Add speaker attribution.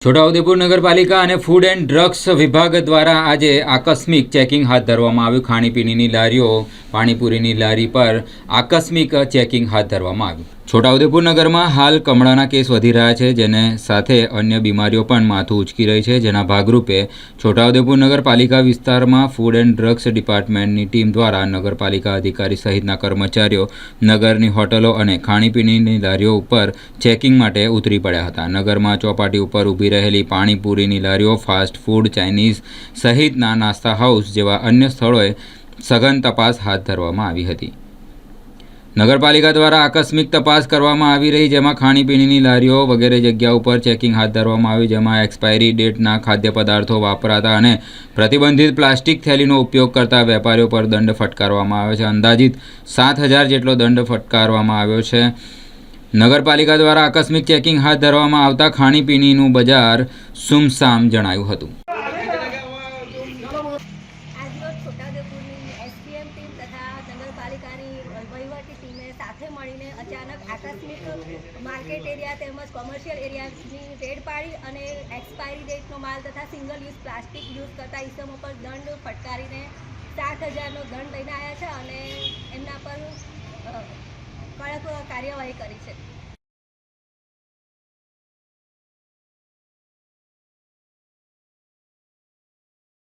Speaker 1: છોટાઉદેપુર નગરપાલિકા અને food and drugs વિભાગ દ્વારા આજે આકસ્મિક ચેકિંગ હાથ ધરવામાં આવ્યું। ખાણીપીણીની લારીઓ, પાણીપુરીની લારી પર આકસ્મિક ચેકિંગ હાથ ધરવામાં આવ્યું। છોટાઉદેપુર નગરમાં હાલ કમળાના કેસ વધી રહ્યા છે, જેને સાથે અન્ય બીમારીઓ પણ માથું ઉચકી રહી છે, જેના ભાગરૂપે છોટાઉદેપુર નગરપાલિકા વિસ્તારમાં ફૂડ એન્ડ ડ્રગ્સ ડિપાર્ટમેન્ટની ટીમ દ્વારા નગરપાલિકા અધિકારી સહિતના કર્મચારીઓ નગરની હોટલો અને ખાણીપીણીની લારીઓ ઉપર ચેકિંગ માટે ઉતરી પડ્યા હતા। નગરમાં ચોપાટી ઉપર ઊભી રહેલી પાણીપુરીની લારીઓ, ફાસ્ટ ફૂડ, ચાઇનીઝ સહિતના નાસ્તા હાઉસ જેવા અન્ય સ્થળોએ સઘન તપાસ હાથ ધરવામાં આવી હતી। નગરપાલિકા દ્વારા આકસ્મિક તપાસ કરવામાં આવી રહી, જેમાં ખાણીપીણીની લારીઓ વગેરે જગ્યા ઉપર ચેકિંગ હાથ ધરવામાં આવ્યું, જેમાં એક્સપાયરી ડેટના ખાદ્ય પદાર્થો વાપરાતા અને પ્રતિબંધિત પ્લાસ્ટિક થેલીનો ઉપયોગ કરતા વેપારીઓ પર દંડ ફટકારવામાં આવ્યો છે। અંદાજિત 7,000 જેટલો દંડ ફટકારવામાં આવ્યો છે। નગરપાલિકા દ્વારા આકસ્મિક ચેકિંગ હાથ ધરવામાં આવતા ખાણીપીણીનું બજાર સુમસામ જણાયું હતું।
Speaker 2: એસપીએમ ટીમ તથા નગરપાલિકાની વહીવટી ટીમે સાથે મળીને અચાનક આકસ્મિક માર્કેટ એરિયા તેમજ કોમર્શિયલ એરિયાની રેડ પાડી અને એક્સપાયરી ડેટનો માલ તથા સિંગલ યુઝ પ્લાસ્ટિક યુઝ કરતા ઇસમો પર દંડ ફટકારીને 7,000નો દંડ લઈને આવ્યા છે અને એમના પર કડક કાર્યવાહી કરી છે।